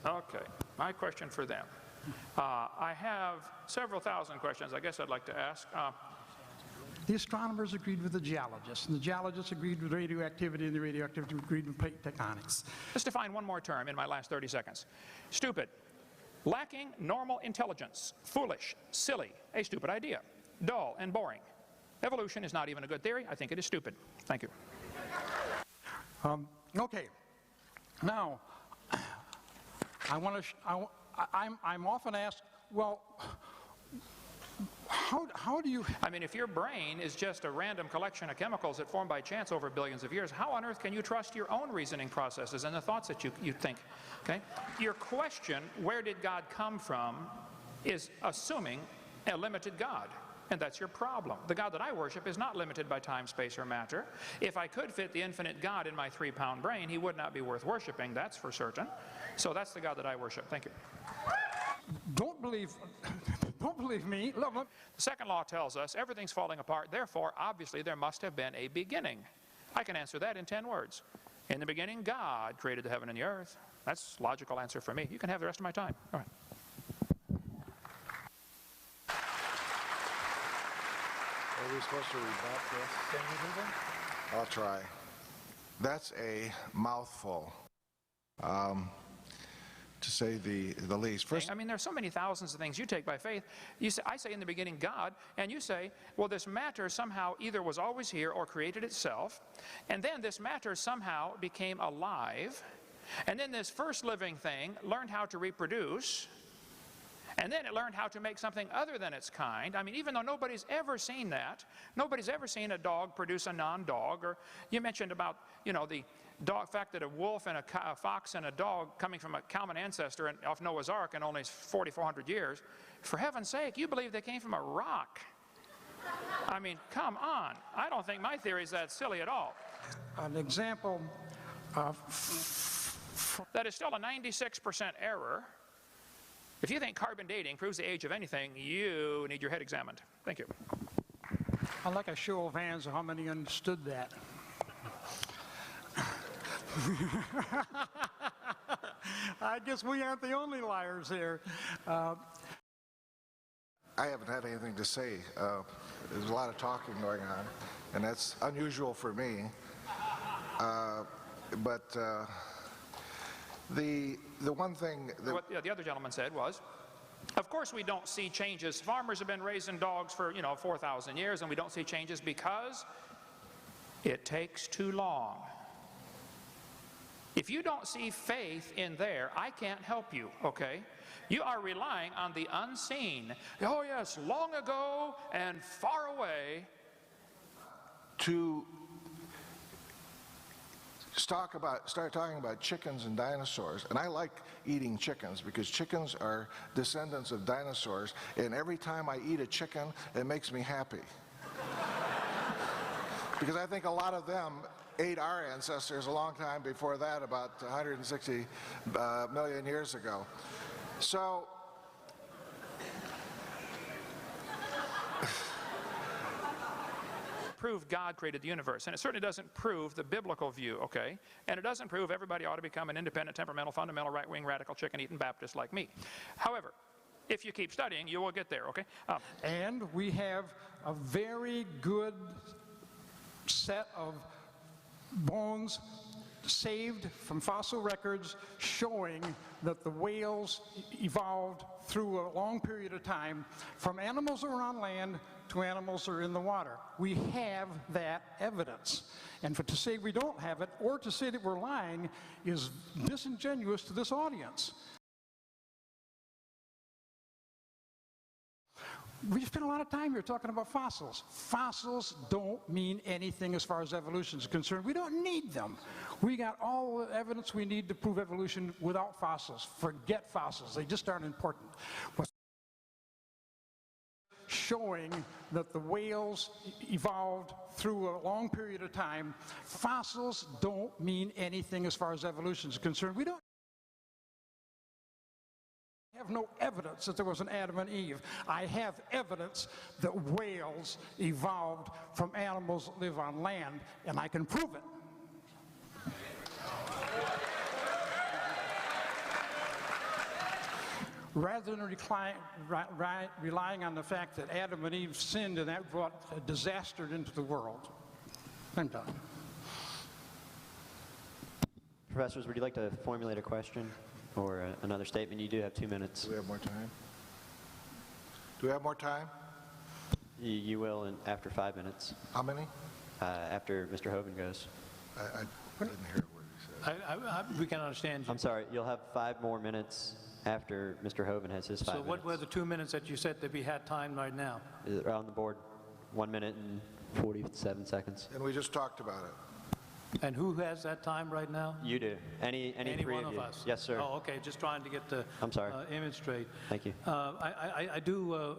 Okay, my question for them. I have several thousand questions I guess I'd like to ask. The astronomers agreed with the geologists, and the geologists agreed with radioactivity, and the radioactivity agreed with plate tectonics. Let's define one more term in my last 30 seconds. Stupid. Lacking normal intelligence. Foolish. Silly. A stupid idea. Dull and boring. Evolution is not even a good theory. I think it is stupid. Thank you. Okay. Now, I'm often asked, well, how do you... I mean, if your brain is just a random collection of chemicals that form by chance over billions of years, how on earth can you trust your own reasoning processes and the thoughts that you think? Okay? Your question, where did God come from, is assuming a limited God. And that's your problem. The God that I worship is not limited by time, space, or matter. If I could fit the infinite God in my 3-pound brain, he would not be worth worshiping, that's for certain. So that's the God that I worship. Thank you. Don't believe me. Look. The second law tells us everything's falling apart, therefore, obviously, there must have been a beginning. I can answer that in 10 words. In the beginning, God created the heaven and the earth. That's a logical answer for me. You can have the rest of my time. All right. Are we supposed to rebut this? I'll try. That's a mouthful, to say the least. First, I mean, there's so many thousands of things you take by faith. You say, I say in the beginning God, and you say, well, this matter somehow either was always here or created itself, and then this matter somehow became alive, and then this first living thing learned how to reproduce, and then it learned how to make something other than its kind. I mean, even though nobody's ever seen that, nobody's ever seen a dog produce a non-dog. Or you mentioned about, you know, the fact that a wolf and a fox and a dog coming from a common ancestor off Noah's Ark in only 4,400 years. For heaven's sake, you believe they came from a rock. I mean, come on. I don't think my theory is that silly at all. An example of... That is still a 96% error. If you think carbon dating proves the age of anything, you need your head examined. Thank you. I'd like a show of hands of how many understood that. I guess we aren't the only liars here. I haven't had anything to say. There's a lot of talking going on, and that's unusual for me. The one thing that... What the other gentleman said was, of course we don't see changes. Farmers have been raising dogs for, 4,000 years, and we don't see changes because it takes too long. If you don't see faith in there, I can't help you, okay? You are relying on the unseen. Oh yes, long ago and far away. To start talking about chickens and dinosaurs, and I like eating chickens because chickens are descendants of dinosaurs, and every time I eat a chicken, it makes me happy. Because I think a lot of them ate our ancestors a long time before that, about 160 million years ago. So, prove God created the universe, and it certainly doesn't prove the biblical view, okay? And it doesn't prove everybody ought to become an independent, temperamental, fundamental, right-wing, radical, chicken-eating Baptist like me. However, if you keep studying, you will get there, okay? And we have a very good set of bones saved from fossil records showing that the whales evolved through a long period of time from animals that were on land to animals that are in the water. We have that evidence. And to say we don't have it or to say that we're lying is disingenuous to this audience. We spent a lot of time here talking about fossils. Fossils don't mean anything as far as evolution is concerned. We don't need them. We got all the evidence we need to prove evolution without fossils. Forget fossils. They just aren't important. Showing that the whales evolved through a long period of time. Fossils don't mean anything as far as evolution is concerned. We don't have no evidence that there was an Adam and Eve. I have evidence that whales evolved from animals that live on land, and I can prove it. rather than relying on the fact that Adam and Eve sinned and that brought a disaster into the world. I'm done. Professors, would you like to formulate a question or another statement? You do have 2 minutes. Do we have more time? Do we have more time? You will after 5 minutes, How many? after Mr. Hovand goes. I didn't hear what he said. We can understand you. I'm sorry, you'll have 5 more minutes after Mr. Hovand has his 5 So minutes. what were the 2 minutes that you said that we had time right now? On the board, 1 minute and 47 seconds. And we just talked about it. And who has that time right now? You do. Any three one of of you. us? Yes, sir. Oh, okay, just trying to get the I'm sorry. image straight. Thank you. I do